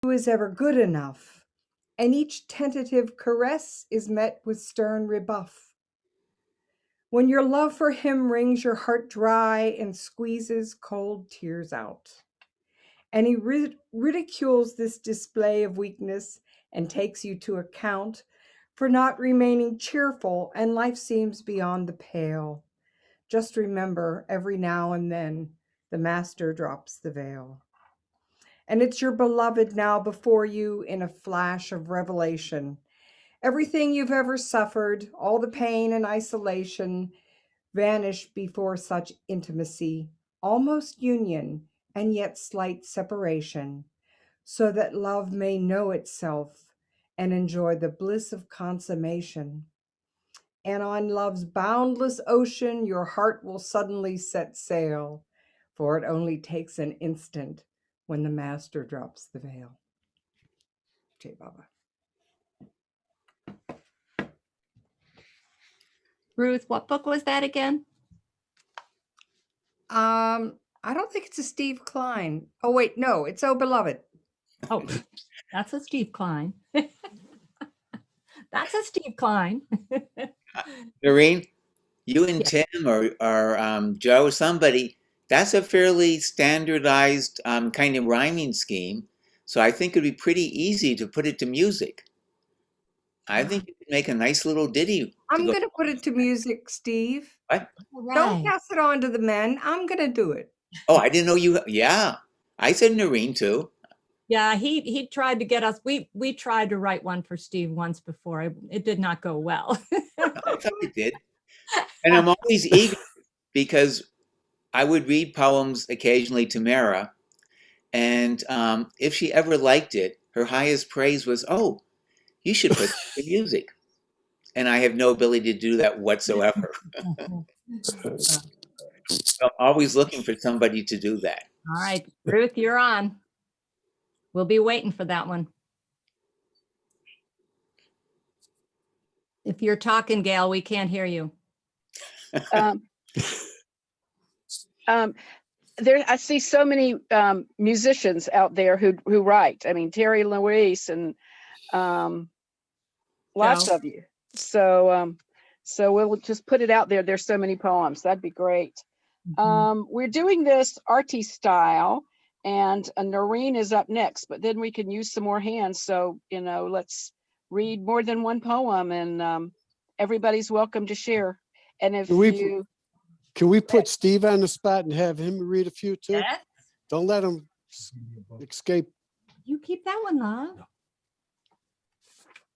who is ever good enough, and each tentative caress is met with stern rebuff. When your love for him wrings your heart dry and squeezes cold tears out, and he ridicules this display of weakness and takes you to account for not remaining cheerful, and life seems beyond the pale. Just remember, every now and then, the master drops the veil. And it's your beloved now before you in a flash of revelation. Everything you've ever suffered, all the pain and isolation, vanish before such intimacy, almost union, and yet slight separation, so that love may know itself and enjoy the bliss of consummation. And on love's boundless ocean, your heart will suddenly set sail, for it only takes an instant when the master drops the veil. Jai Baba. Ruth, what book was that again? I don't think it's a Steve Klein. Oh wait, no, it's Oh Beloved. Oh, that's a Steve Klein. That's a Steve Klein. Noreen, you and Tim or Joe, somebody, that's a fairly standardized kind of rhyming scheme. So I think it'd be pretty easy to put it to music. I think you could make a nice little ditty. I'm going to put it to music, Steve. What? Right. Don't pass it on to the men. I'm going to do it. Oh, I didn't know you. Yeah, I said Noreen too. Yeah, he tried to get us. We tried to write one for Steve once before. It did not go well. I thought it did. And I'm always eager because I would read poems occasionally to Mehera, and if she ever liked it, her highest praise was, "Oh, you should put the music." And I have no ability to do that whatsoever. So I'm always looking for somebody to do that. All right, Ruth, you're on. We'll be waiting for that one. If you're talking, Gayle, we can't hear you. There, I see so many musicians out there who write. I mean, Terry Luis and lots Joe. of you. So we'll just put it out there. There's so many poems. That'd be great. We're doing this arty style, and Noreen is up next. But then we can use some more hands. So let's read more than one poem, and everybody's welcome to share. And if can we put Steve on the spot and have him read a few too? Yes. Don't let him escape. You keep that one, love.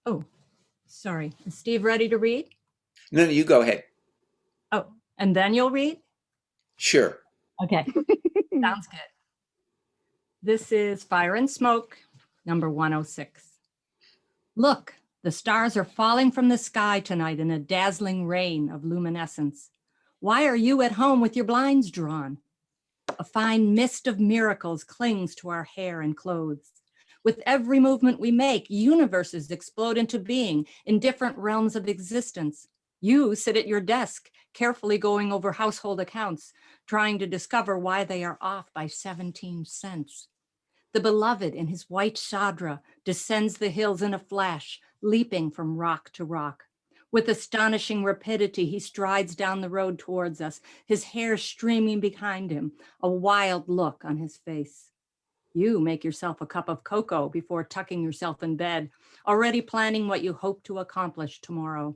Oh, sorry. Is Steve ready to read? No, you go ahead. Oh, and then you'll read? Sure. Okay. Sounds good. This is Fire and Smoke, number 106. Look, the stars are falling from the sky tonight in a dazzling rain of luminescence. Why are you at home with your blinds drawn? A fine mist of miracles clings to our hair and clothes. With every movement we make, universes explode into being in different realms of existence. You sit at your desk, carefully going over household accounts, trying to discover why they are off by 17 cents. The beloved in his white chadra descends the hills in a flash, leaping from rock to rock. With astonishing rapidity, he strides down the road towards us, his hair streaming behind him, a wild look on his face. You make yourself a cup of cocoa before tucking yourself in bed, already planning what you hope to accomplish tomorrow.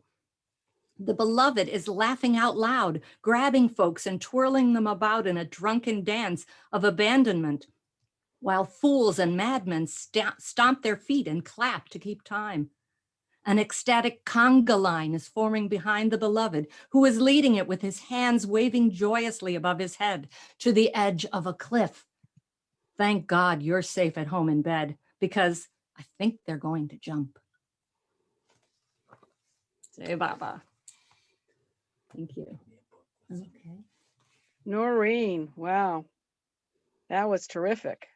The beloved is laughing out loud, grabbing folks and twirling them about in a drunken dance of abandonment, while fools and madmen stomp their feet and clap to keep time. An ecstatic conga line is forming behind the beloved, who is leading it with his hands waving joyously above his head to the edge of a cliff. Thank God you're safe at home in bed, because I think they're going to jump. Say Baba. Thank you. Okay. Noreen, wow, that was terrific.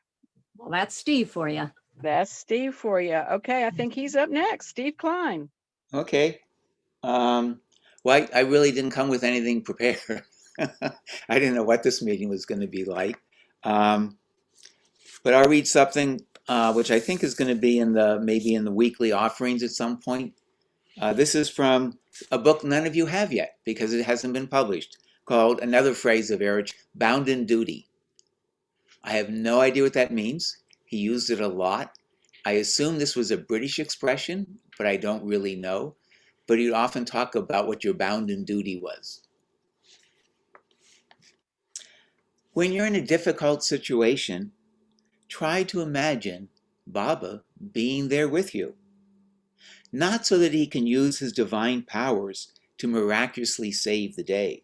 Well, that's Steve for you. That's Steve for you. Okay, I think he's up next. Steve Klein. Okay. Well, I really didn't come with anything prepared. I didn't know what this meeting was going to be like. But I'll read something which I think is going to be in the maybe in the weekly offerings at some point. This is from a book none of you have yet because it hasn't been published, called Another Phrase of Erich, Bound in Duty. I have no idea what that means. He used it a lot. I assume this was a British expression, but I don't really know. But he'd often talk about what your bound in duty was. When you're in a difficult situation, try to imagine Baba being there with you. Not so that he can use his divine powers to miraculously save the day,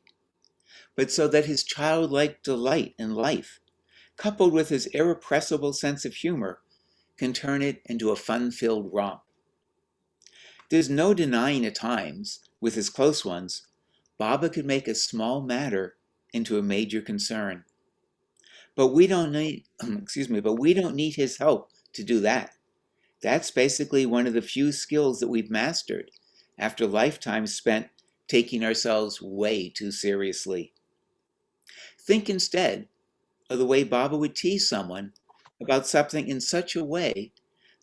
but so that his childlike delight in life, coupled with his irrepressible sense of humor, can turn it into a fun-filled romp. There's no denying at times, with his close ones, Baba could make a small matter into a major concern. But we don't need, but we don't need his help to do that. That's basically one of the few skills that we've mastered after lifetimes spent taking ourselves way too seriously. Think instead of the way Baba would tease someone about something in such a way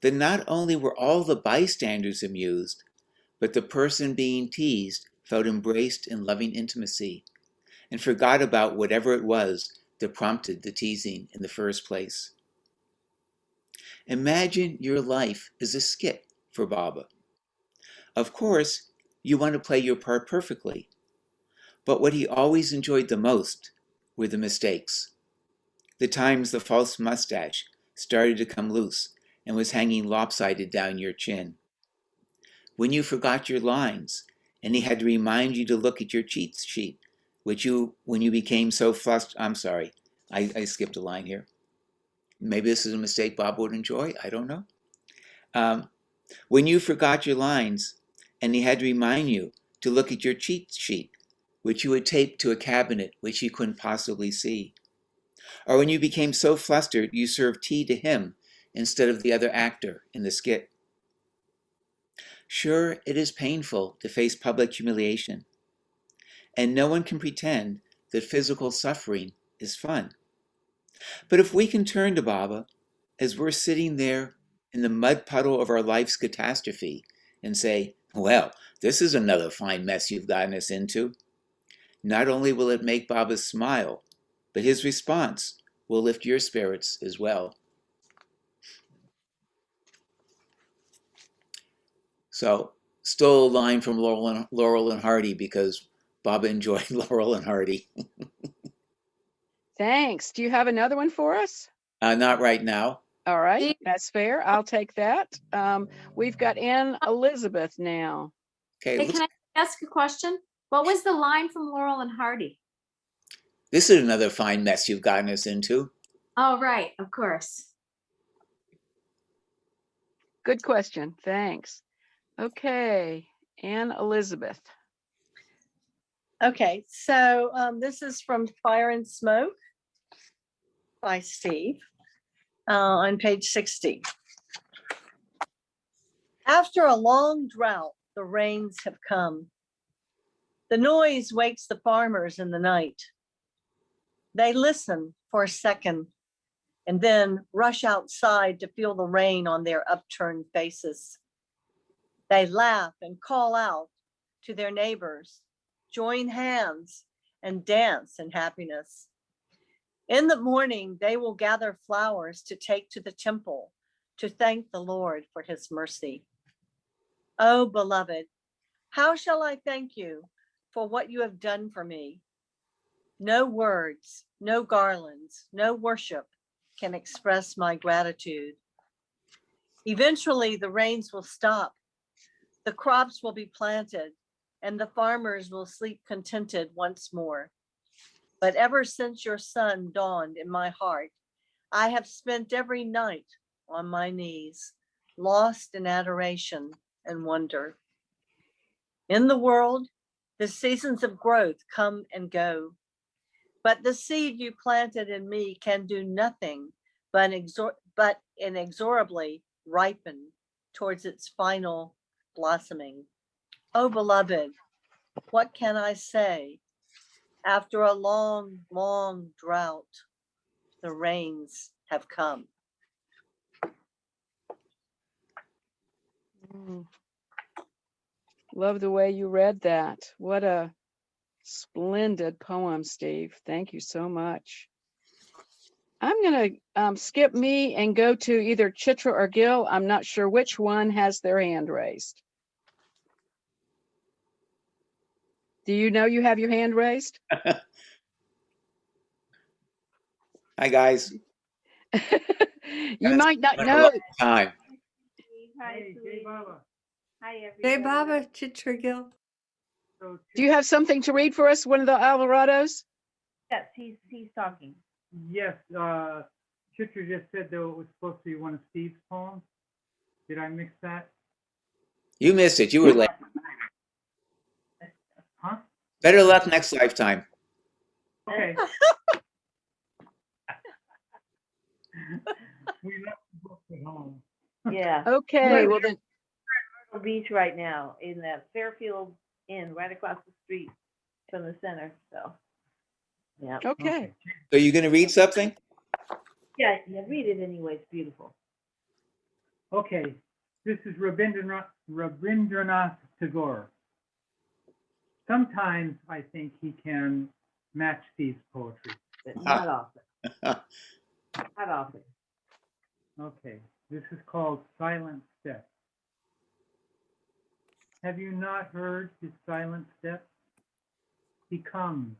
that not only were all the bystanders amused, but the person being teased felt embraced in loving intimacy and forgot about whatever it was that prompted the teasing in the first place. Imagine your life is a skit for Baba. Of course, you want to play your part perfectly, but what he always enjoyed the most were the mistakes. The times the false mustache started to come loose and was hanging lopsided down your chin. When you forgot your lines and he had to remind you to look at your cheat sheet, when you became so flustered, I'm sorry, I skipped a line here. Maybe this is a mistake Bob would enjoy, I don't know. When you forgot your lines and he had to remind you to look at your cheat sheet, which you had taped to a cabinet which you couldn't possibly see. Or when you became so flustered you served tea to him instead of the other actor in the skit. Sure, it is painful to face public humiliation, and no one can pretend that physical suffering is fun. But if we can turn to Baba as we're sitting there in the mud puddle of our life's catastrophe and say, well, this is another fine mess you've gotten us into, not only will it make Baba smile, but his response will lift your spirits as well. So, stole a line from Laurel and Hardy because Baba enjoyed Laurel and Hardy. Thanks. Do you have another one for us? Not right now. All right, that's fair. I'll take that. We've got Ann Elizabeth now. Okay, Hey, can I ask a question? What was the line from Laurel and Hardy? this is another fine mess you've gotten us into. Oh, right, of course. Good question. Thanks. Okay, Ann Elizabeth. Okay, so this is from Fire and Smoke by Steve on page 60. After a long drought, the rains have come. The noise wakes the farmers in the night. They listen for a second and then rush outside to feel the rain on their upturned faces. They laugh and call out to their neighbors, join hands, and dance in happiness. In the morning, they will gather flowers to take to the temple to thank the Lord for his mercy. Oh, beloved, how shall I thank you for what you have done for me? No words, no garlands, no worship can express my gratitude. Eventually, the rains will stop, the crops will be planted, and the farmers will sleep contented once more. But ever since your sun dawned in my heart, I have spent every night on my knees, lost in adoration and wonder. In the world, the seasons of growth come and go, but the seed you planted in me can do nothing but inexorably ripen towards its final blossoming. Oh, beloved, what can I say? After a long, long drought, the rains have come. Love the way you read that. What a splendid poem, Steve. Thank you so much. I'm going to skip me and go to either Chitra or Gil. I'm not sure which one has their hand raised. Do you know you have your hand raised? Hi, guys. You might not Been a know. long time. Hi, Baba. Hi, everybody. Hey, Baba Chitragil. So, Do you have something to read for us, one of the Alvarados? yes, he's talking. Yes, Chitra just said though it was supposed to be one of Steve's poems. Did I mix that? You missed it. You were late. Huh? Better luck next lifetime. Okay. We left the book at home. Yeah. Okay, We're well then, at Myrtle Beach right now in the Fairfield Inn, right across the street from the center. So, yeah. okay. So you going to read something? Yeah, read it anyway. It's beautiful. Okay, this is Rabindranath Tagore. Sometimes I think he can match Steve's poetry. But not often. Not often. Okay, this is called Silent Step. Have you not heard his silent step? He comes,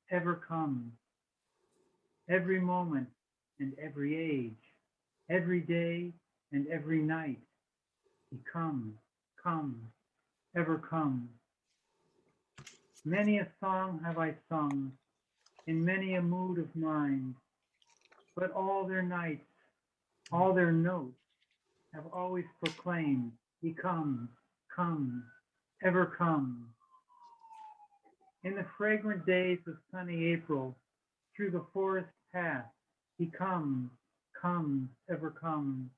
ever comes. Every moment and every age, every day and every night. He comes, ever comes. Many a song have I sung, in many a mood of mind, but all their nights, all their notes, have always proclaimed, he comes, ever comes. In the fragrant days of sunny April, through the forest path, he comes, ever comes.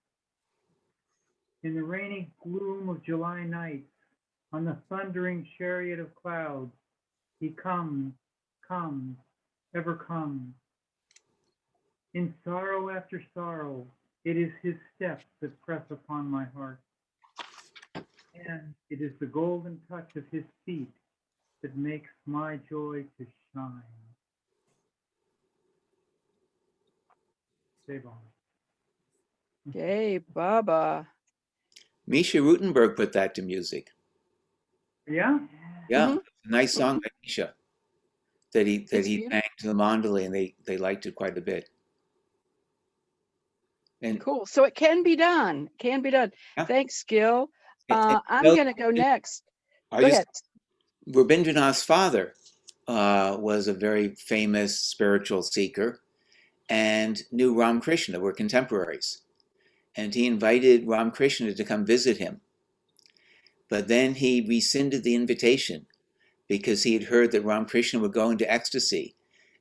In the rainy gloom of July nights, on the thundering chariot of clouds, he comes, ever comes. In sorrow after sorrow, it is his steps that press upon my heart. And it is the golden touch of his feet that makes my joy to shine. Save on. Hey, Baba. Misha Rutenberg put that to music. Yeah? Yeah, Mhm. a nice song by Misha that he It's sang beautiful. to the mandolin, and they liked it quite a bit. And Cool. So it can be done. Can be done. yeah, Thanks, Gil. and, I'm going to go next. Go ahead. Rabindranath's father was a very famous spiritual seeker and knew Ram Krishna, were contemporaries. And he invited Ram Krishna to come visit him. But then he rescinded the invitation because he had heard that Ram Krishna would go into ecstasy.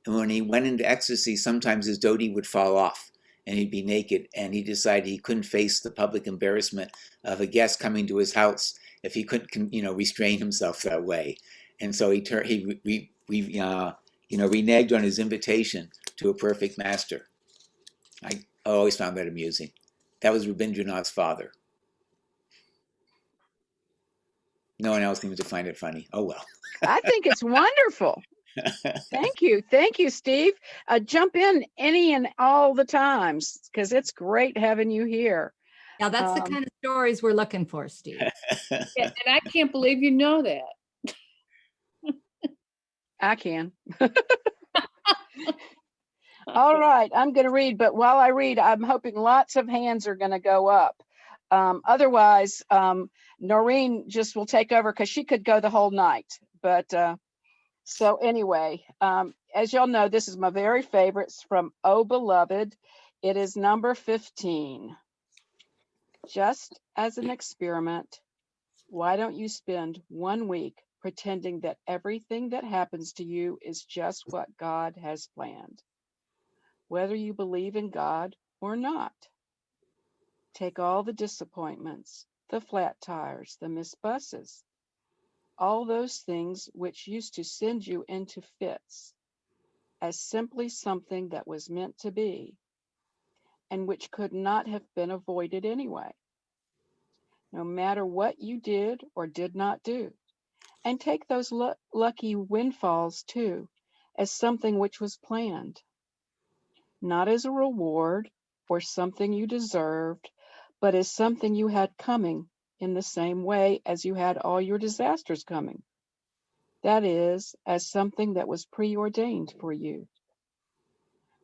And when he went into ecstasy, sometimes his dhoti would fall off and he'd be naked. And he decided he couldn't face the public embarrassment of a guest coming to his house if he couldn't, restrain himself that way. And so he reneged on his invitation to a perfect master. I always found that amusing. That was Rabindranath's father. No one else seems to find it funny. Oh, well. I think it's wonderful. Thank you. Thank you, Steve. Jump in any and all the times because it's great having you here. Yeah, that's the kind of stories we're looking for, Steve. Yeah, and I can't believe you know that. I can. All right, I'm going to read, but while I read, I'm hoping lots of hands are going to go up. Otherwise, Noreen just will take over because she could go the whole night. But so anyway, as y'all know, this is my very favorites from Oh Beloved. It is number 15. Just as an experiment, why don't you spend 1 week pretending that everything that happens to you is just what God has planned, whether you believe in God or not? Take all the disappointments, the flat tires, the missed buses, all those things which used to send you into fits as simply something that was meant to be and which could not have been avoided anyway. no matter what you did or did not do. And take those lucky windfalls too, as something which was planned, not as a reward or something you deserved, but as something you had coming in the same way as you had all your disasters coming. That is, as something that was preordained for you.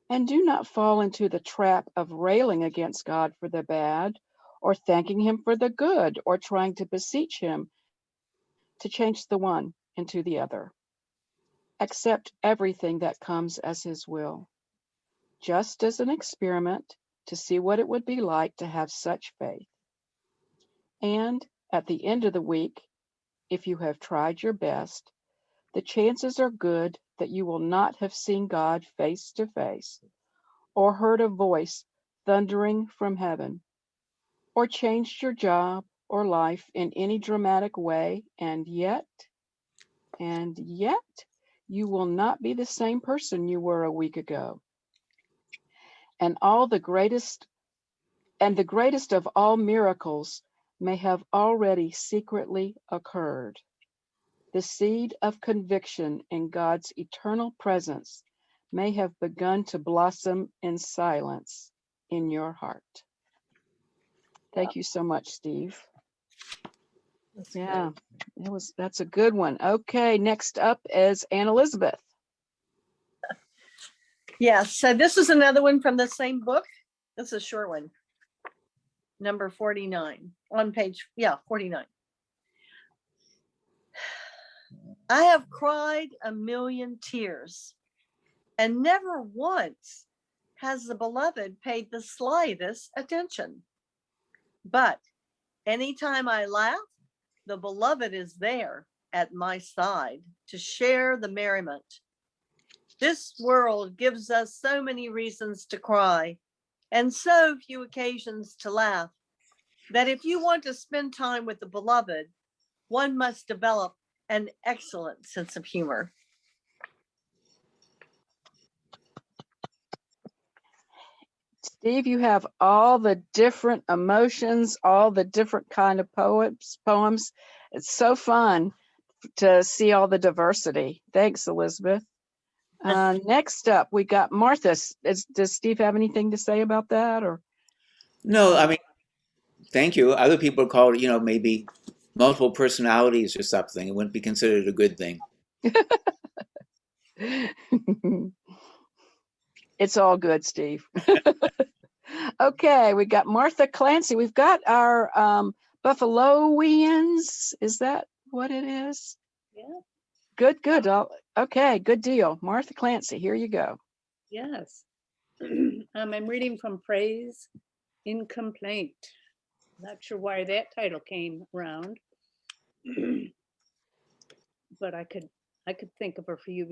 And do not fall into the trap of railing against God for the bad, or thanking him for the good, or trying to beseech him to change the one into the other. Accept everything that comes as his will, just as an experiment to see what it would be like to have such faith. And at the end of the week, if you have tried your best, the chances are good that you will not have seen God face to face, or heard a voice thundering from heaven, or changed your job or life in any dramatic way, and yet, you will not be the same person you were a week ago. And the greatest of all miracles may have already secretly occurred. The seed of conviction in God's eternal presence may have begun to blossom in silence in your heart. Thank you so much, Steve. Yeah, that's a good one. Okay, next up is Anne Elizabeth. Yes, so this is another one from the same book. This is a short one. Number 49 on page, 49. I have cried a million tears, and never once has the beloved paid the slightest attention. But anytime I laugh, the beloved is there at my side to share the merriment. This world gives us so many reasons to cry and so few occasions to laugh, that if you want to spend time with the beloved, one must develop an excellent sense of humor. Steve, you have all the different emotions, all the different kind of poems. It's so fun to see all the diversity. Thanks, Elizabeth. Next up, we got Martha. Does Steve have anything to say about that? Or No, I mean, thank you. Other people call it, maybe multiple personalities or something. It wouldn't be considered a good thing. It's all good, Steve. Okay, we got Martha Clancy. We've got our Buffaloians. Is that what it is? Yeah. Good. Okay, good deal. Martha Clancy, here you go. Yes. I'm reading from Praise in Complaint. Not sure why that title came around, but I could think of a few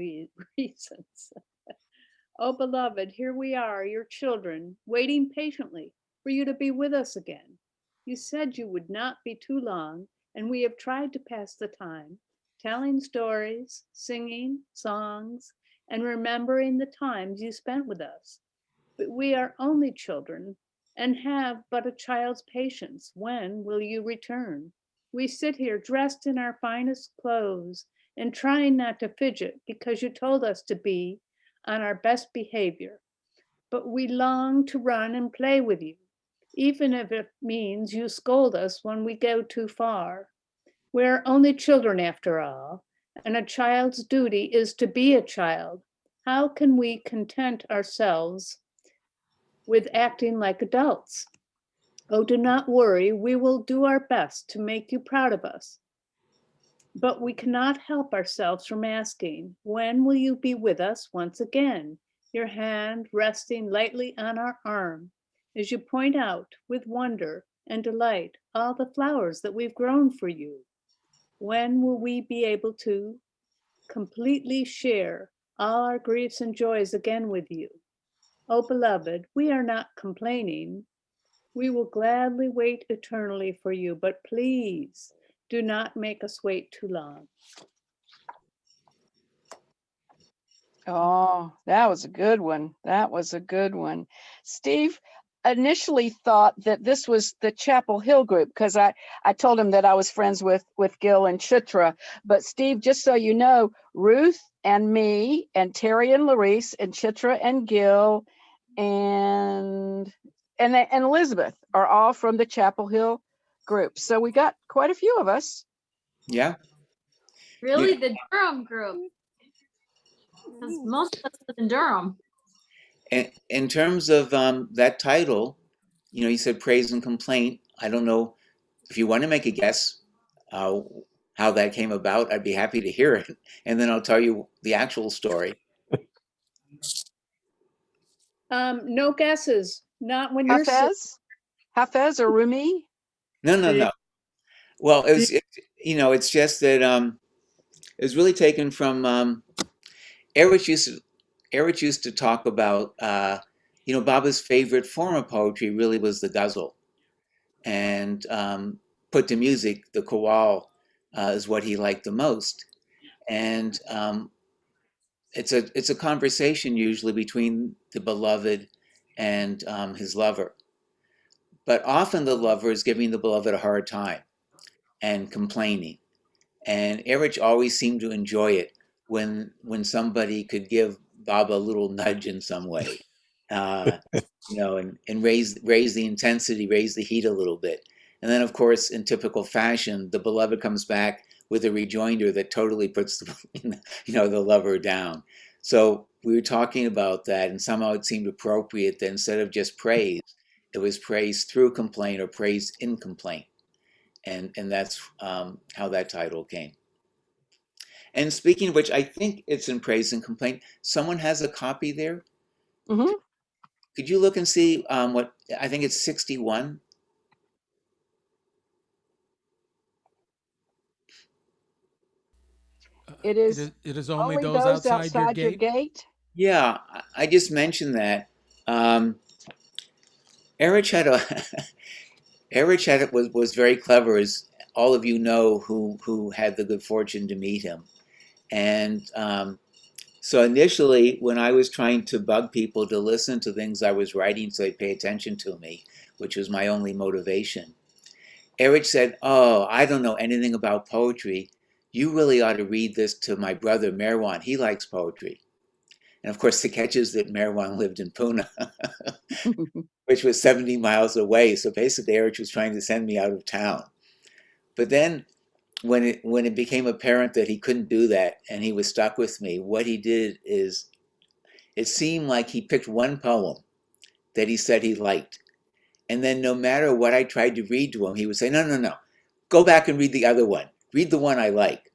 reasons. Oh, beloved, here we are, your children, waiting patiently for you to be with us again. You said you would not be too long, and we have tried to pass the time, telling stories, singing songs, and remembering the times you spent with us. But we are only children and have but a child's patience. When will you return? We sit here dressed in our finest clothes and trying not to fidget because you told us to be on our best behavior. But we long to run and play with you, even if it means you scold us when we go too far. We're only children after all, and a child's duty is to be a child. How can we content ourselves with acting like adults? Oh, do not worry, we will do our best to make you proud of us. But we cannot help ourselves from asking, when will you be with us once again? Your hand resting lightly on our arm, as you point out with wonder and delight all the flowers that we've grown for you. When will we be able to completely share all our griefs and joys again with you? Oh, beloved, we are not complaining. We will gladly wait eternally for you, but please do not make us wait too long. Oh, that was a good one. Steve, initially thought that this was the Chapel Hill group because I told him that I was friends with Gil and Chitra. But Steve, just so you know, Ruth and me and Terry and Larice and Chitra and Gil and Elizabeth are all from the Chapel Hill group. So we got quite a few of us. Yeah. Really, the Durham group? Because most of us live in Durham. And in terms of that title, you know, you said praise and complaint. I don't know if you want to make a guess how that came about. I'd be happy to hear it, and then I'll tell you the actual story. No guesses. Not when you're sick. Hafez or Rumi? No. Well, it's just that it was really taken from Eric used to talk about Baba's favorite form of poetry really was the ghazal, and put to music, the qawwal is what he liked the most, and it's a conversation usually between the beloved and his lover, but often the lover is giving the beloved a hard time and complaining. And Erich always seemed to enjoy it when somebody could give Baba a little nudge in some way, and raise the intensity, raise the heat a little bit. And then, of course, in typical fashion, the beloved comes back with a rejoinder that totally puts the lover down. So we were talking about that, and somehow it seemed appropriate that instead of just praise, it was praise through complaint or praise in complaint. And that's how that title came. And speaking of which, I think it's in praise and complaint. Someone has a copy there. Mm-hmm. Could you look and see what I think it's 61? It is only those outside your gate. Yeah, I just mentioned that. Erich was very clever, as all of you know who had the good fortune to meet him. And so initially, when I was trying to bug people to listen to things I was writing so they'd pay attention to me, which was my only motivation, Erich said, "Oh, I don't know anything about poetry. You really ought to read this to my brother Merwan. He likes poetry." And of course, the catch is that Merwan lived in Pune, which was 70 miles away. So basically, Erich was trying to send me out of town. But then when it became apparent that he couldn't do that and he was stuck with me, what he did is, it seemed like he picked one poem that he said he liked. And then no matter what I tried to read to him, he would say, no, go back and read the other one. Read the one I like.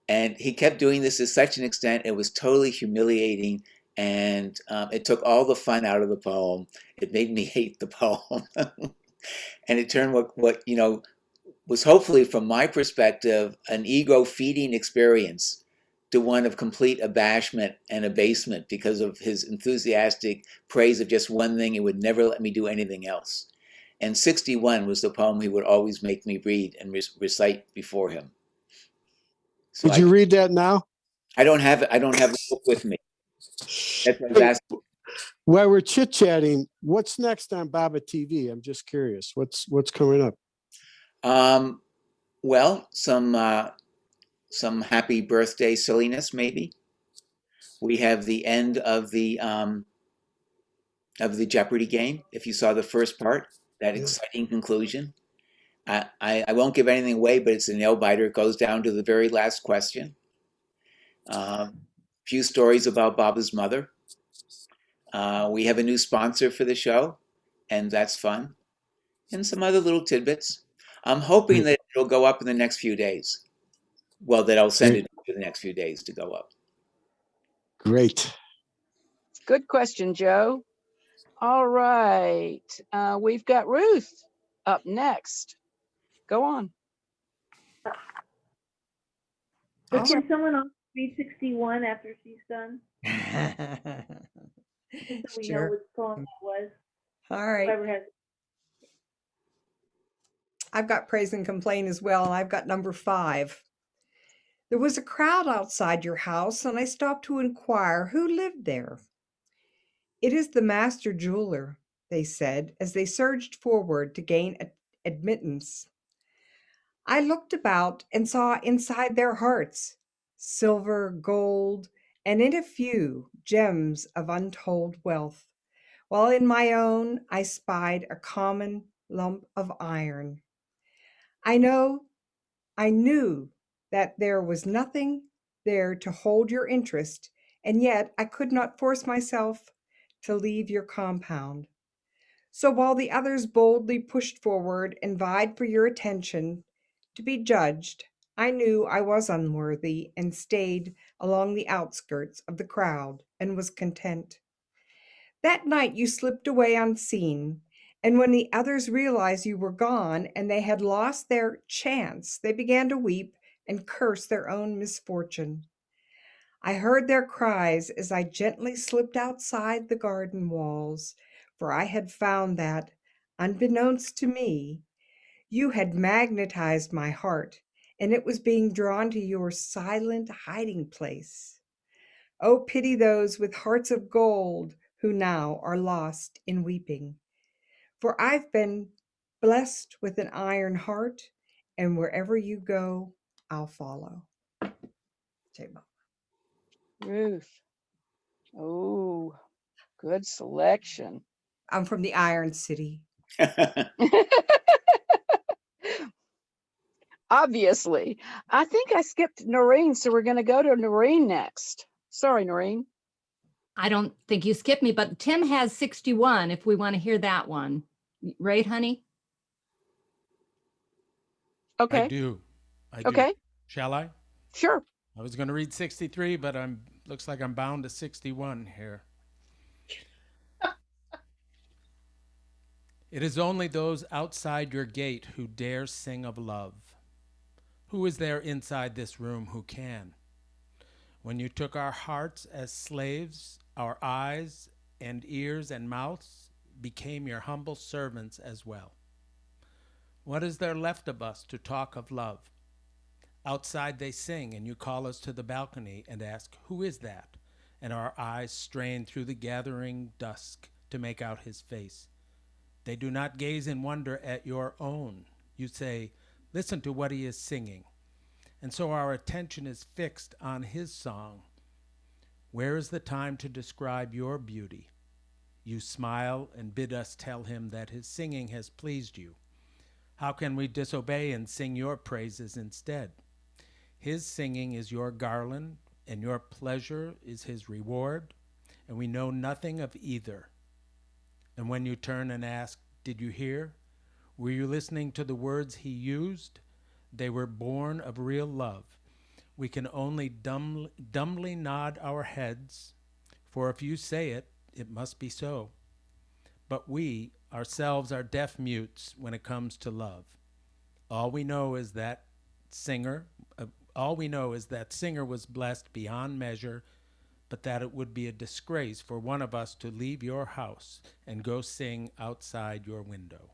And he kept doing this to such an extent, it was totally humiliating. And it took all the fun out of the poem. It made me hate the poem. And it turned what was hopefully, from my perspective, an ego-feeding experience to one of complete abashment and abasement because of his enthusiastic praise of just one thing. He would never let me do anything else. And 61 was the poem he would always make me read and recite before him. So Did you read that now? I don't have the book with me. That's what I was asking. While we're chit-chatting, what's next on Baba TV? I'm just curious. What's coming up? Well, some happy birthday silliness, maybe. We have the end of the Jeopardy game. If you saw the first part, that exciting conclusion. I won't give anything away, but it's a nail biter. It goes down to the very last question. Few stories about Baba's mother. We have a new sponsor for the show, and that's fun. And some other little tidbits. I'm hoping that it'll go up in the next few days. Well, that I'll send it in the next few days to go up. Great. Good question, Joe. All right. We've got Ruth up next. Go on. So can someone else read 61 after she's done? So we know which poem that was. All right. Whoever has. I've got praise and complaint as well, and I've got number 5. There was a crowd outside your house, and I stopped to inquire who lived there. It is the master jeweler. they said as they surged forward to gain admittance. I looked about and saw inside their hearts silver, gold, and in a few gems of untold wealth, while in my own I spied a common lump of iron. I know, I knew that there was nothing there to hold your interest, and yet I could not force myself to leave your compound. So while the others boldly pushed forward and vied for your attention to be judged, I knew I was unworthy and stayed along the outskirts of the crowd and was content. That night you slipped away unseen, and when the others realized you were gone and they had lost their chance, they began to weep and curse their own misfortune. I heard their cries as I gently slipped outside the garden walls, for I had found that, unbeknownst to me, you had magnetized my heart, and it was being drawn to your silent hiding place. Oh, pity those with hearts of gold who now are lost in weeping. For I've been blessed with an iron heart, and wherever you go, I'll follow. Ruth. Oh, good selection. I'm from the Iron City. Obviously. I think I skipped Noreen, so we're going to go to Noreen next. Sorry, Noreen. I don't think you skipped me, but Tim has 61 if we want to hear that one. Right, honey? Okay. I do. Okay. Shall I? Sure. I was going to read 63, but looks like I'm bound to 61 here. It is only those outside your gate who dare sing of love. Who is there inside this room who can? When you took our hearts as slaves, our eyes and ears and mouths became your humble servants as well. What is there left of us to talk of love? Outside they sing, and you call us to the balcony and ask, who is that? And our eyes strain through the gathering dusk to make out his face. They do not gaze in wonder at your own. You say, listen to what he is singing. And so our attention is fixed on his song. Where is the time to describe your beauty? You smile and bid us tell him that his singing has pleased you. How can we disobey and sing your praises instead? His singing is your garland, and your pleasure is his reward, and we know nothing of either. And when you turn and ask, did you hear? Were you listening to the words he used? They were born of real love. We can only dumbly nod our heads, for if you say it, it must be so. But we ourselves are deaf mutes when it comes to love. All we know is that singer was blessed beyond measure, but that it would be a disgrace for one of us to leave your house and go sing outside your window.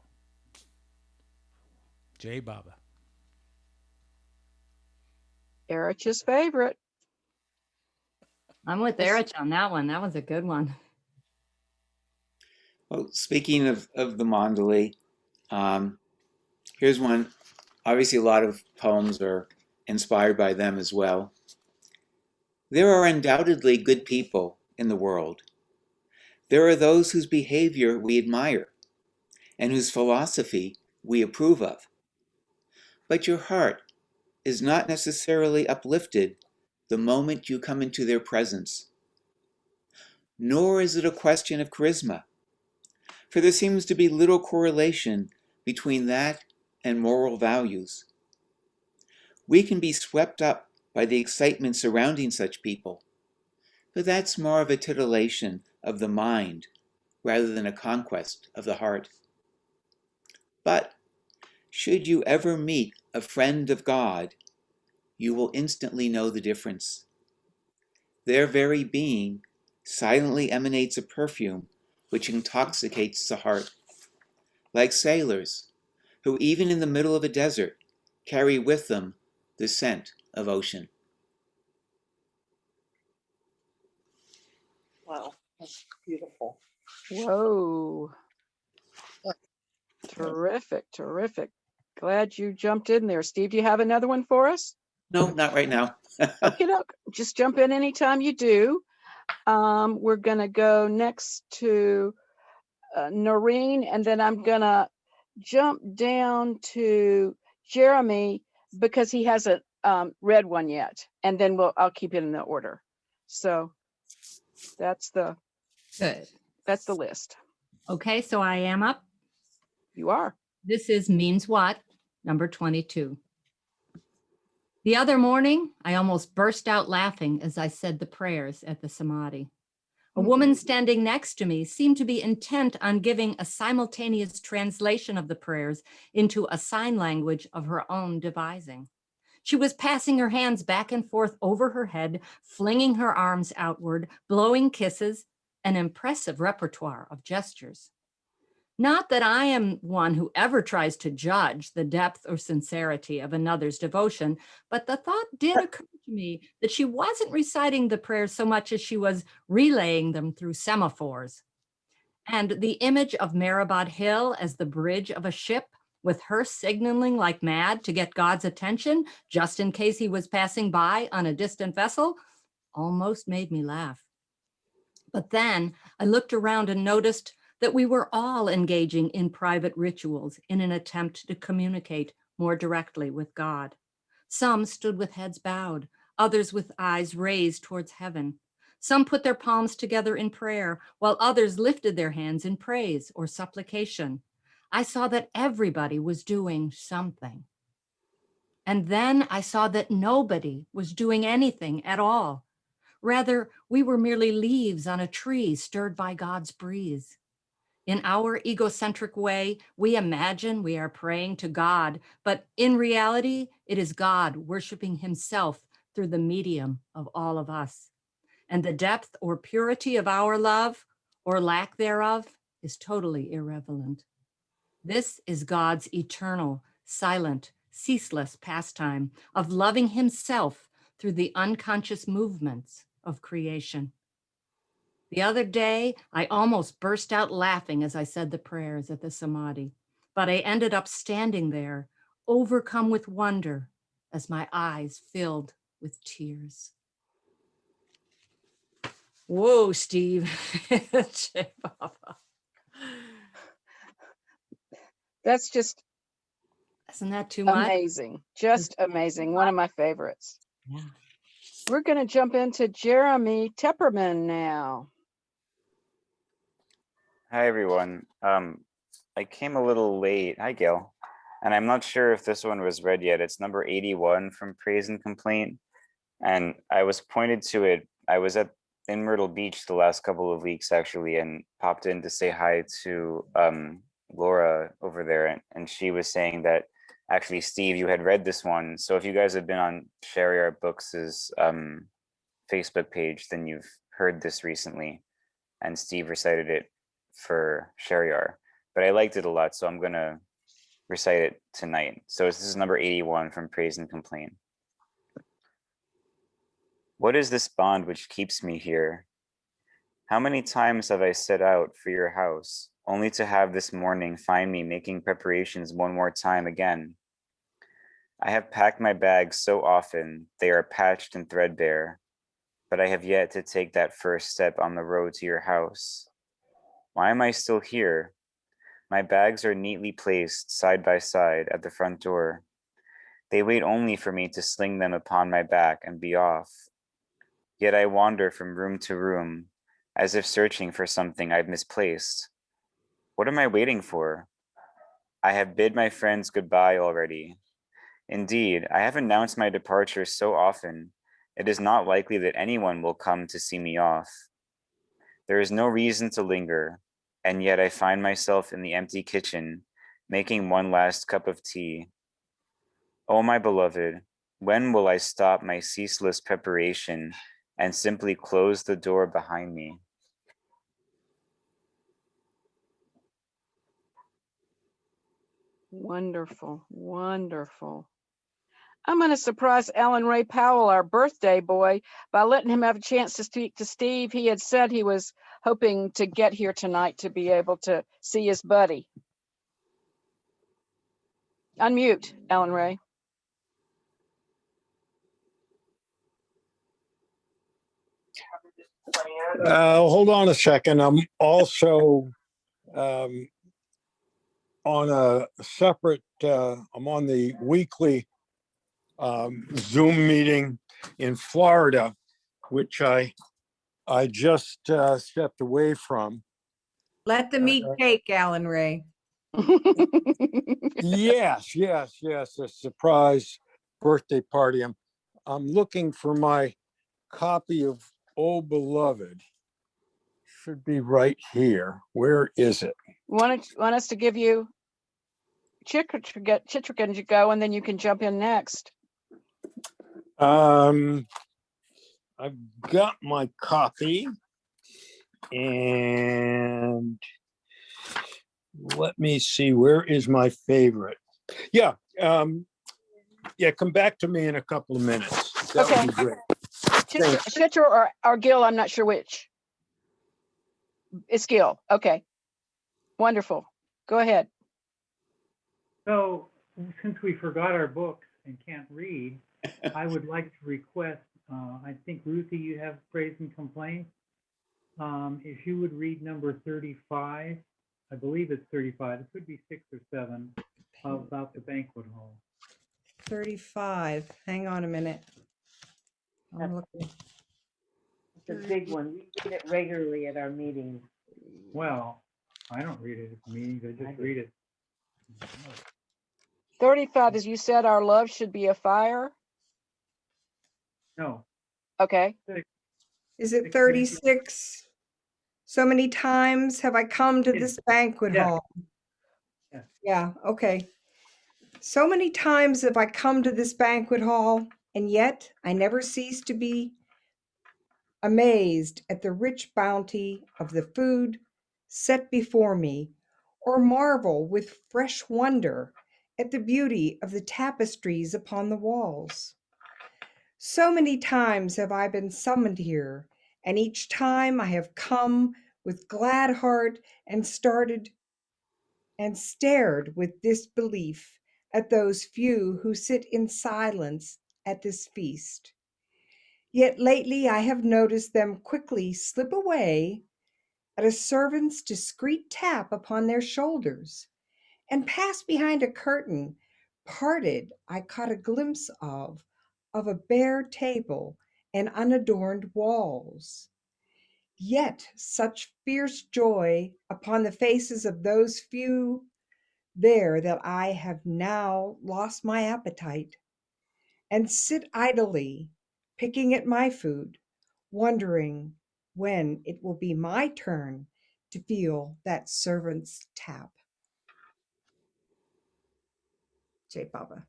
Jai Baba. Erich's favorite. I'm with Erich on that one. That was a good one. Well, speaking of the Mandali, here's one. Obviously, a lot of poems are inspired by them as well. There are undoubtedly good people in the world. There are those whose behavior we admire and whose philosophy we approve of. But your heart is not necessarily uplifted the moment you come into their presence. Nor is it a question of charisma, for there seems to be little correlation between that and moral values. We can be swept up by the excitement surrounding such people, but that's more of a titillation of the mind rather than a conquest of the heart. But should you ever meet a friend of God, you will instantly know the difference. Their very being silently emanates a perfume which intoxicates the heart, like sailors who, even in the middle of a desert, carry with them the scent of ocean. Wow, that's beautiful. Whoa. Terrific, terrific. Glad you jumped in there. Steve, do you have another one for us? No, not right now. Okay, look, just jump in anytime you do. We're gonna go next to Noreen, and then I'm gonna jump down to Jeremy because he hasn't read one yet, and then I'll keep it in the order. So that's the list. Okay, so I am up. You are. This is Means What, number 22. The other morning, I almost burst out laughing as I said the prayers at the Samadhi. A woman standing next to me seemed to be intent on giving a simultaneous translation of the prayers into a sign language of her own devising. She was passing her hands back and forth over her head, flinging her arms outward, blowing kisses, an impressive repertoire of gestures. Not that I am one who ever tries to judge the depth or sincerity of another's devotion, but the thought did occur to me that she wasn't reciting the prayers so much as she was relaying them through semaphores. And the image of Mehera Hill as the bridge of a ship, with her signaling like mad to get God's attention, just in case he was passing by on a distant vessel, almost made me laugh. But then I looked around and noticed that we were all engaging in private rituals in an attempt to communicate more directly with God. Some stood with heads bowed, others with eyes raised towards heaven. Some put their palms together in prayer, while others lifted their hands in praise or supplication. I saw that everybody was doing something. And then I saw that nobody was doing anything at all. Rather, we were merely leaves on a tree stirred by God's breeze. In our egocentric way, we imagine we are praying to God, but in reality, it is God worshiping himself through the medium of all of us. And the depth or purity of our love, or lack thereof, is totally irrelevant. This is God's eternal, silent, ceaseless pastime of loving himself through the unconscious movements of creation. The other day, I almost burst out laughing as I said the prayers at the Samadhi, but I ended up standing there, overcome with wonder as my eyes filled with tears. Whoa, Steve. That's just Isn't that too much? amazing. Just amazing. One of my favorites. Yeah. We're going to jump into Jeremy Tepperman now. Hi, everyone. I came a little late. Hi, Gayle. And I'm not sure if this one was read yet. It's number 81 from Praise and Complaint. And I was pointed to it. I was in Myrtle Beach the last couple of weeks, actually, and popped in to say hi to Laura over there. And she was saying that, actually, Steve, you had read this one. So if you guys have been on Shariar Books' Facebook page, then you've heard this recently. And Steve recited it for Shariar, but I liked it a lot, so I'm gonna recite it tonight. So this is number 81 from Praise and Complaint. What is this bond which keeps me here? How many times have I set out for your house, only to have this morning find me making preparations one more time again? I have packed my bags so often, they are patched and threadbare, but I have yet to take that first step on the road to your house. Why am I still here? My bags are neatly placed side by side at the front door. They wait only for me to sling them upon my back and be off. Yet I wander from room to room, as if searching for something I've misplaced. What am I waiting for? I have bid my friends goodbye already. Indeed, I have announced my departure so often, it is not likely that anyone will come to see me off. There is no reason to linger, and yet I find myself in the empty kitchen, making one last cup of tea. Oh, my beloved, when will I stop my ceaseless preparation and simply close the door behind me? Wonderful, wonderful. I'm going to surprise Alan Ray Powell, our birthday boy, by letting him have a chance to speak to Steve. He had said he was hoping to get here tonight to be able to see his buddy. Unmute, Alan Ray. Hold on a second. I'm also on a separate, I'm on the weekly Zoom meeting in Florida, which I just stepped away from. Let the meat bake, Alan Ray. Yes, a surprise birthday party. I'm looking for my copy of Oh Beloved. Should be right here. Where is it? Want us to give you Chitrigan to go, and then you can jump in next. I've got my copy, and let me see, where is my favorite? Yeah, come back to me in a couple of minutes. That Okay. would be great. Chitra or Gil, I'm not sure which. It's Gil. Okay. Wonderful. Go ahead. So since we forgot our books and can't read, I would like to request, I think Ruthie, you have praise and complaints. If you would read number 35, I believe it's 35, it could be 6 or 7, about the banquet hall. 35. Hang on a minute. I'm looking. It's a big one. We read it regularly at our meetings. Well, I don't read it at the meetings, I just read it. 35, as you said, our love should be a fire. No. Okay. Is it 36? So many times have I come to this banquet hall. Yeah, okay. So many times have I come to this banquet hall, and yet I never cease to be amazed at the rich bounty of the food set before me, or marvel with fresh wonder at the beauty of the tapestries upon the walls. So many times have I been summoned here, and each time I have come with glad heart and stared with disbelief at those few who sit in silence at this feast. Yet lately I have noticed them quickly slip away at a servant's discreet tap upon their shoulders, and pass behind a curtain parted I caught a glimpse of a bare table and unadorned walls. Yet such fierce joy upon the faces of those few there that I have now lost my appetite, and sit idly picking at my food, wondering when it will be my turn to feel that servant's tap. J. Baba.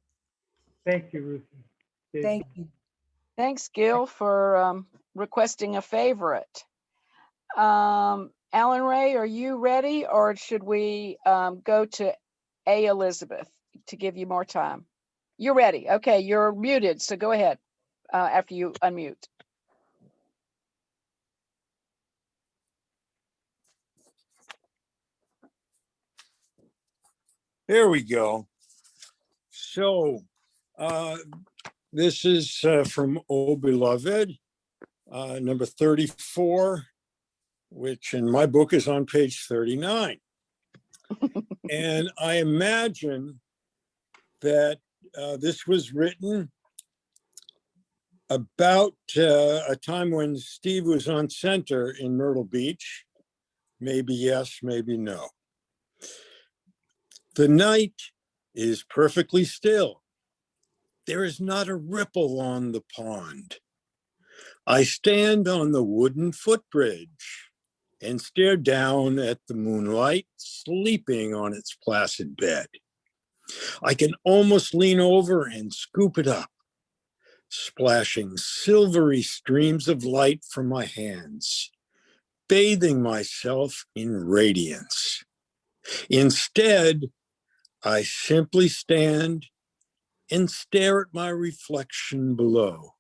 Thank you, Ruthie. Thank you. Thanks, Gil, for requesting a favorite. Alan Ray, are you ready, or should we go to A. Elizabeth to give you more time? You're ready. Okay, you're muted, so go ahead after you unmute. There we go. So this is from Oh Beloved, number 34, which in my book is on page 39. And I imagine that this was written about a time when Steve was on center in Myrtle Beach. Maybe yes, maybe no. The night is perfectly still. There is not a ripple on the pond. I stand on the wooden footbridge and stare down at the moonlight sleeping on its placid bed. I can almost lean over and scoop it up, splashing silvery streams of light from my hands, bathing myself in radiance. Instead, I simply stand and stare at my reflection below.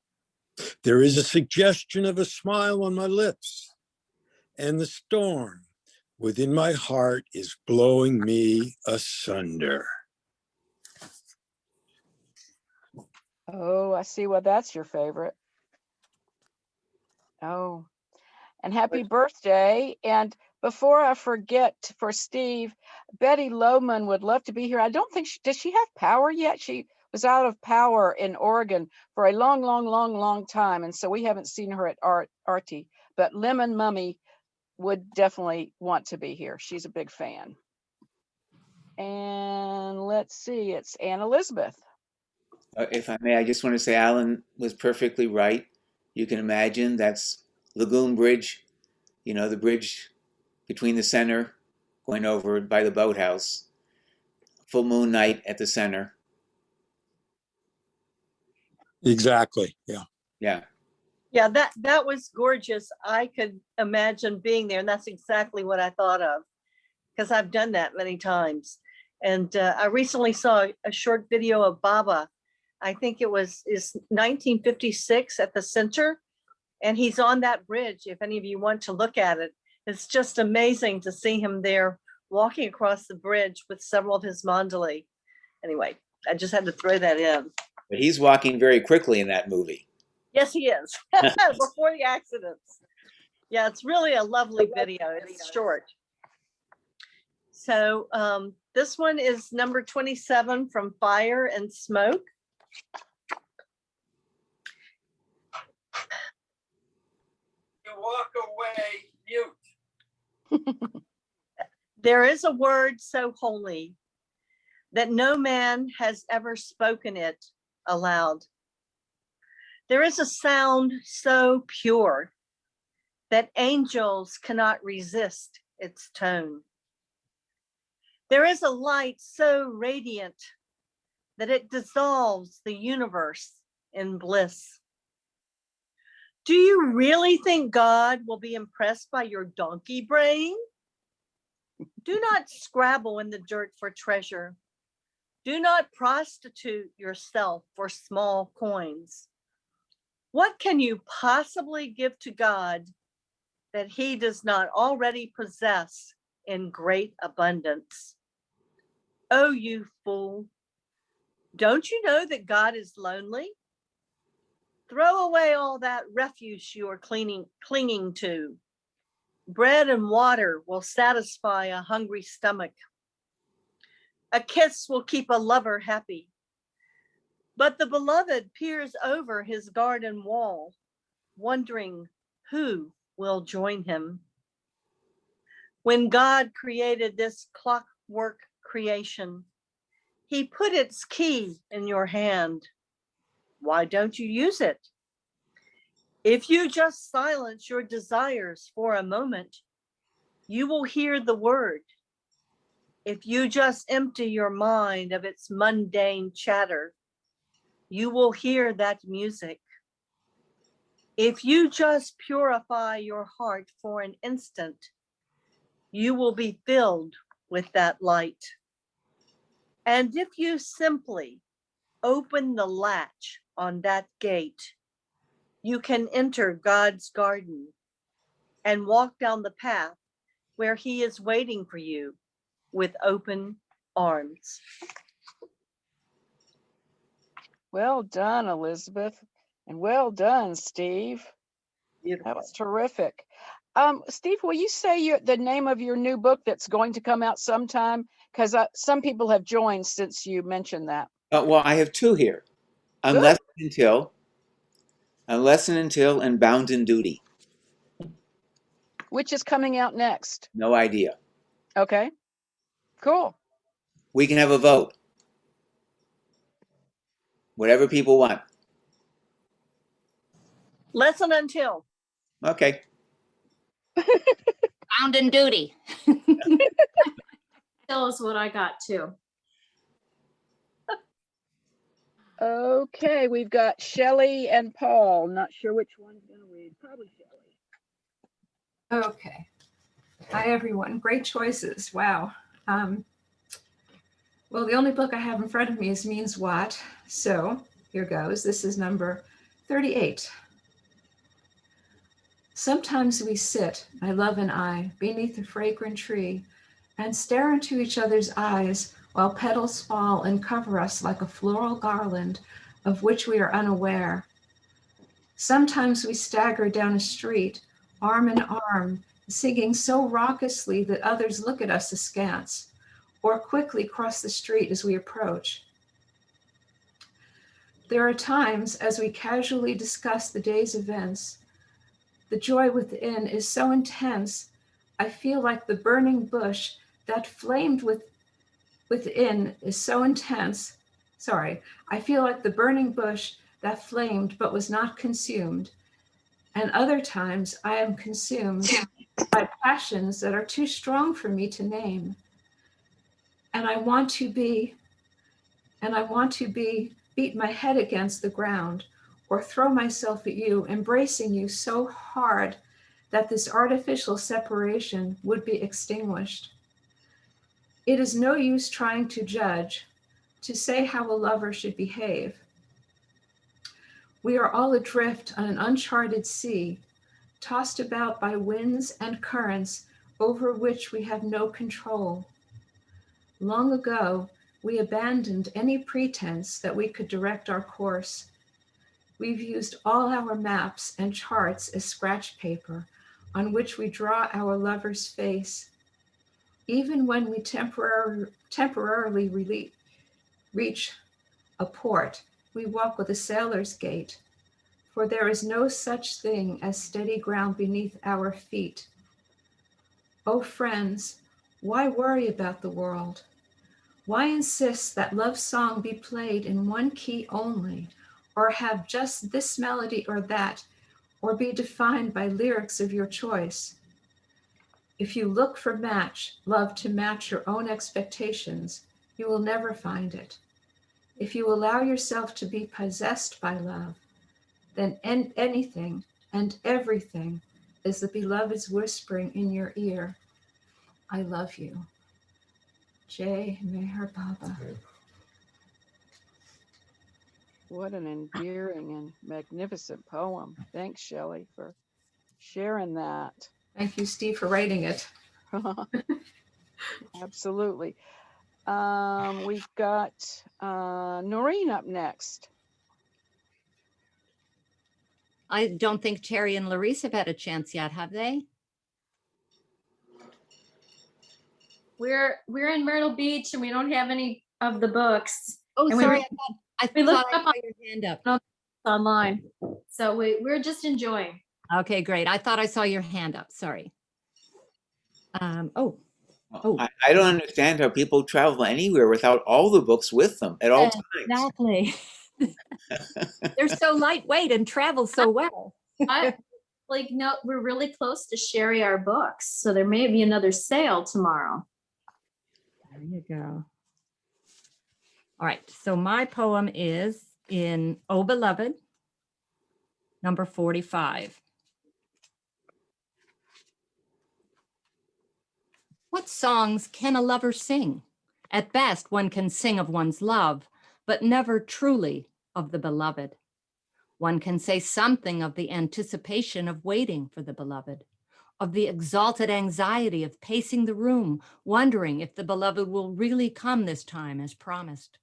There is a suggestion of a smile on my lips, and the storm within my heart is blowing me asunder. Oh, I see why that's your favorite. Oh, and happy birthday. And before I forget, for Steve, Betty Lohman would love to be here. I don't think does she have power yet? She was out of power in Oregon for a long, long, long, long time. And so we haven't seen her at Artie, but Lemon Mummy would definitely want to be here. She's a big fan. And let's see, it's Anne Elizabeth. If I may, I just want to say Alan was perfectly right. You can imagine that's Lagoon Bridge, you know, the bridge between the center going over by the boathouse. Full moon night at the center. Exactly. Yeah. Yeah. Yeah, that was gorgeous. I could imagine being there, and that's exactly what I thought of, because I've done that many times. And I recently saw a short video of Baba. I think is 1956 at the center, and he's on that bridge. If any of you want to look at it, it's just amazing to see him there walking across the bridge with several of his mandali. Anyway, I just had to throw that in. But he's walking very quickly in that movie. Yes, he is. Before the accidents. Yeah, it's really a lovely video. It's short. So this one is number 27 from Fire and Smoke. You walk away, mute. There is a word so holy that no man has ever spoken it aloud. There is a sound so pure that angels cannot resist its tone. There is a light so radiant that it dissolves the universe in bliss. Do you really think God will be impressed by your donkey brain? Do not scrabble in the dirt for treasure. Do not prostitute yourself for small coins. What can you possibly give to God that he does not already possess in great abundance? Oh, you fool. Don't you know that God is lonely? Throw away all that refuse you are clinging to. Bread and water will satisfy a hungry stomach. A kiss will keep a lover happy. But the beloved peers over his garden wall, wondering who will join him. When God created this clockwork creation, he put its key in your hand. Why don't you use it? If you just silence your desires for a moment, you will hear the word. If you just empty your mind of its mundane chatter, you will hear that music. If you just purify your heart for an instant, you will be filled with that light. And if you simply open the latch on that gate, you can enter God's garden and walk down the path where he is waiting for you with open arms. Well done, Elizabeth. And well done, Steve. Beautiful. That was terrific. Steve, will you say the name of your new book that's going to come out sometime? Because some people have joined since you mentioned that. Well, I have two here. Unless and Until, and Bound in Duty. Which is coming out next? No idea. Okay, cool. We can have a vote. Whatever people want. Lesson Until. Okay. Bound in Duty. That was what I got too. Okay, we've got Shelley and Paul. Not sure which one's going to read. Probably Shelley. Okay. Hi, everyone. Great choices. Wow. Well, the only book I have in front of me is Means What. So here goes. This is number 38. Sometimes we sit, my love and I, beneath a fragrant tree and stare into each other's eyes while petals fall and cover us like a floral garland of which we are unaware. Sometimes we stagger down a street, arm in arm, singing so raucously that others look at us askance, or quickly cross the street as we approach. There are times, as we casually discuss the day's events, the joy within is so intense, I feel like the burning bush that flamed within is so intense. Sorry, I feel like the burning bush that flamed but was not consumed. And other times I am consumed by passions that are too strong for me to name. And I want to beat my head against the ground or throw myself at you, embracing you so hard that this artificial separation would be extinguished. It is no use trying to judge, to say how a lover should behave. We are all adrift on an uncharted sea, tossed about by winds and currents over which we have no control. Long ago, we abandoned any pretense that we could direct our course. We've used all our maps and charts as scratch paper on which we draw our lover's face. Even when we temporarily reach a port, we walk with a sailor's gait, for there is no such thing as steady ground beneath our feet. Oh, friends, why worry about the world? Why insist that love song be played in one key only, or have just this melody or that, or be defined by lyrics of your choice? If you look for love to match your own expectations, you will never find it. If you allow yourself to be possessed by love, then anything and everything is the beloved's whispering in your ear, I love you. Jai Meher Baba. What an endearing and magnificent poem. Thanks, Shelley, for sharing that. Thank you, Steve, for writing it. Absolutely. We've got Noreen up next. I don't think Terry and Larissa have had a chance yet, have they? We're in Myrtle Beach and we don't have any of the books. Oh, and sorry. We looked I up saw your hand up. online. So we're just enjoying. Okay, great. I thought I saw your hand up. Sorry. I don't understand how people travel anywhere without all the books with them at all times. Exactly. They're so lightweight and travel so well. No, we're really close to sharing our books. So there may be another sale tomorrow. There you go. All right. So my poem is in Oh Beloved, number 45. What songs can a lover sing? At best, one can sing of one's love, but never truly of the beloved. One can say something of the anticipation of waiting for the beloved, of the exalted anxiety of pacing the room, wondering if the beloved will really come this time as promised.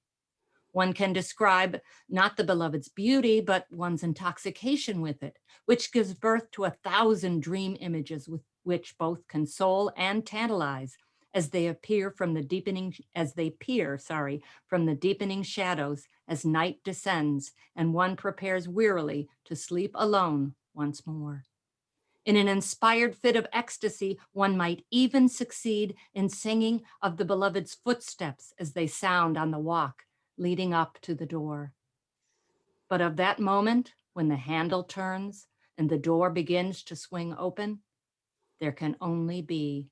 One can describe not the beloved's beauty, but one's intoxication with it, which gives birth to 1,000 dream images with which both console and tantalize as they peer from the deepening shadows as night descends and one prepares wearily to sleep alone once more. In an inspired fit of ecstasy, one might even succeed in singing of the beloved's footsteps as they sound on the walk leading up to the door. But of that moment when the handle turns and the door begins to swing open, there can only be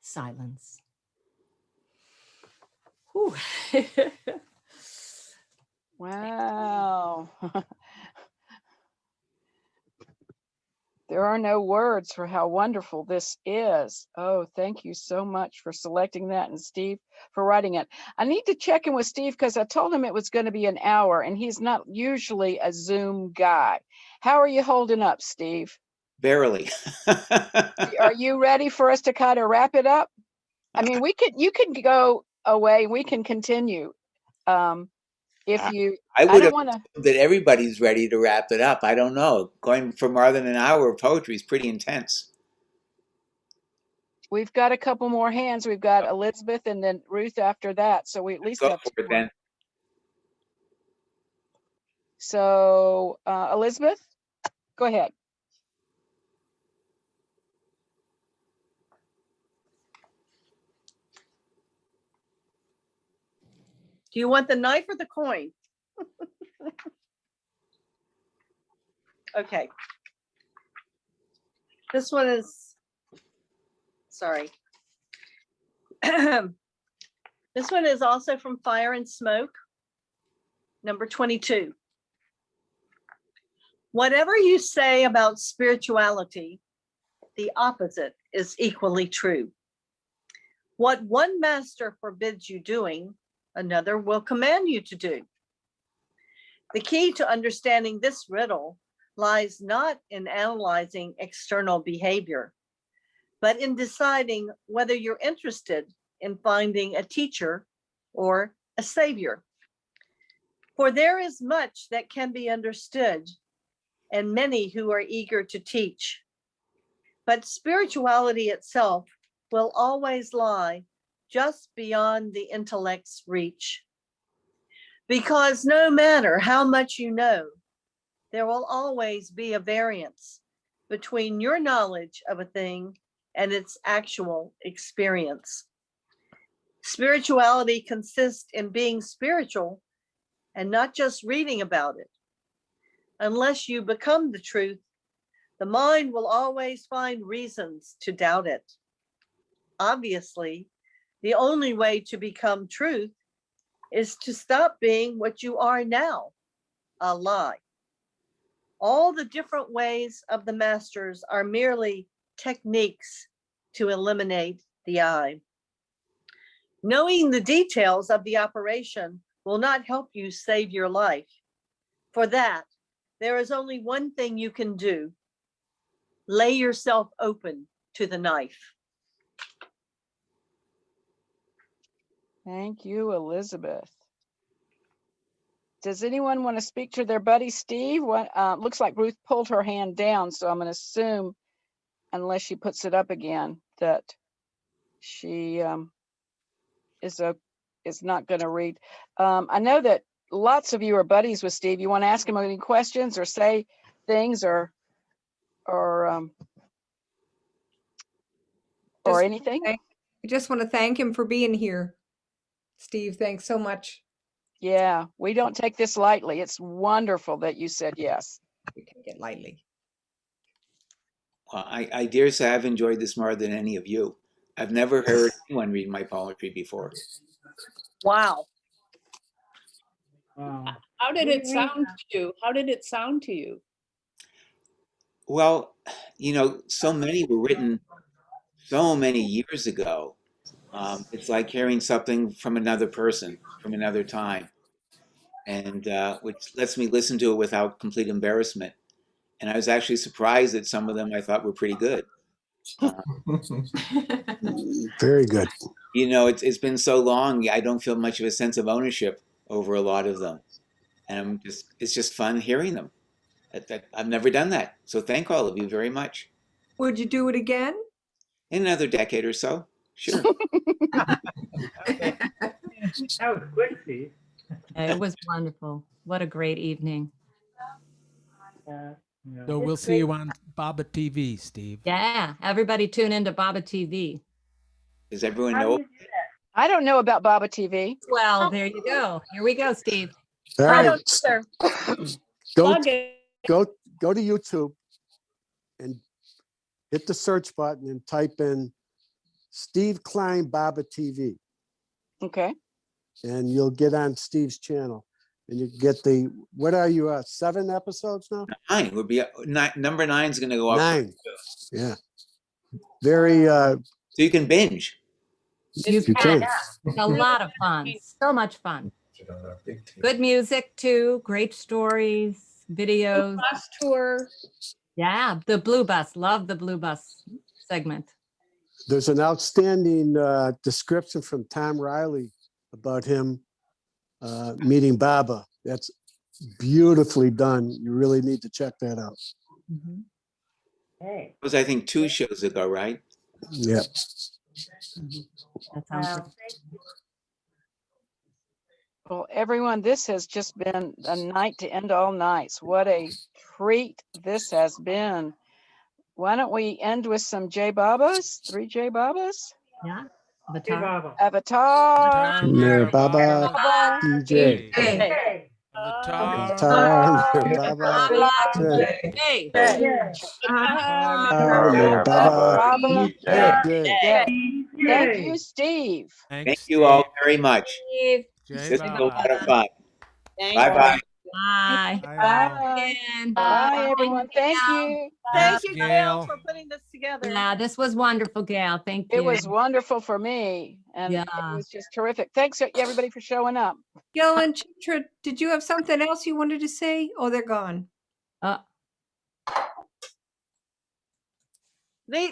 silence. Wow. There are no words for how wonderful this is. Oh, thank you so much for selecting that, and Steve for writing it. I need to check in with Steve because I told him it was going to be an hour and he's not usually a Zoom guy. How are you holding up, Steve? Barely. Are you ready for us to kind of wrap it up? I mean, you can go away. We can continue if I, you, I I would don't have want to, assumed that everybody's ready to wrap it up. I don't know. Going for more than an hour of poetry is pretty intense. we've got a couple more hands. We've got Elizabeth and then Ruth after that. So we at least Go have for two it more. then. So Elizabeth, go ahead. Do you want the knife or the coin? Okay. This one is, sorry. This one is also from Fire and Smoke, number 22. Whatever you say about spirituality, the opposite is equally true. What one master forbids you doing, another will command you to do. The key to understanding this riddle lies not in analyzing external behavior, but in deciding whether you're interested in finding a teacher or a savior. For there is much that can be understood and many who are eager to teach. But spirituality itself will always lie just beyond the intellect's reach. Because no matter how much you know, there will always be a variance between your knowledge of a thing and its actual experience. Spirituality consists in being spiritual and not just reading about it. Unless you become the truth, the mind will always find reasons to doubt it. Obviously, the only way to become truth is to stop being what you are now, a lie. All the different ways of the masters are merely techniques to eliminate the I. Knowing the details of the operation will not help you save your life. For that, there is only one thing you can do. Lay yourself open to the knife. Thank you, Elizabeth. Does anyone want to speak to their buddy Steve? What looks like Ruth pulled her hand down, so I'm going to assume, unless she puts it up again, that she is not going to read. I know that lots of you are buddies with Steve. You want to ask him any questions or say things or anything? I just want to thank him for being here. Steve, thanks so much. Yeah, we don't take this lightly. It's wonderful that you said yes. We take it lightly. Well, I dare say I've enjoyed this more than any of you. I've never heard anyone read my poetry before. Wow. How did it sound to you? How did it sound to you? Well, you know, so many were written so many years ago. It's like hearing something from another person, from another time, and which lets me listen to it without complete embarrassment. And I was actually surprised that some of them I thought were pretty good. Very good. You know, it's been so long, I don't feel much of a sense of ownership over a lot of them. And it's just fun hearing them. I've never done that. So thank all of you very much. Would you do it again? In another decade or so, sure. Okay. That was quick, Steve. It was wonderful. What a great evening. So we'll see you on Baba TV, Steve. Yeah, everybody tune into Baba TV. Does everyone How do know? you do that? I don't know about Baba TV. Well, there you go. Here we go, Steve. All I right, don't either. go Plug it. go to YouTube and hit the search button and type in Steve Klein Baba TV, Okay. and you'll get on Steve's channel, and you get the, what are you 7 episodes now? 9 would be number 9 is going to go up. 9. Yeah. Very So you can binge. You you can. can. It's a lot of fun. So much fun. Good music too. Great stories, videos. Bus tour. Yeah, the Blue Bus. Love the Blue Bus segment. There's an outstanding description from Tom Riley about him meeting Baba. That's beautifully done. You really need to check that out. Mhm. Hey. It was, I think, 2 shows ago, right? Yeah. That sounds Wow, good. thank you. Well, everyone, this has just been a night to end all nights. What a treat this has been. Why don't we end with some J Babas? 3 J Babas? Yeah. Hey, Avatar. Baba. Avatar. Mer Baba Baba. DJ. Hey. Avatar Mer Baba DJ. Hey. Avatar Mer Baba Baba. DJ. Yeah. Thank Yay. you, Steve. Thank Thanks, you all Steve. very much. Steve. Jay This was a lot of Baba. fun. Thank Bye-bye. Bye. Bye all. Bye. Again. Bye, everyone. Thank you. Thanks, Thank you, Gail, Gayle. for putting this together. Yeah, this was wonderful, Gail. Thank you. It was wonderful for me, and it Yeah. was just terrific. Thanks, everybody, for showing up. Gail and Chitra, did you have something else you wanted to say? Oh, they're gone. Uh, They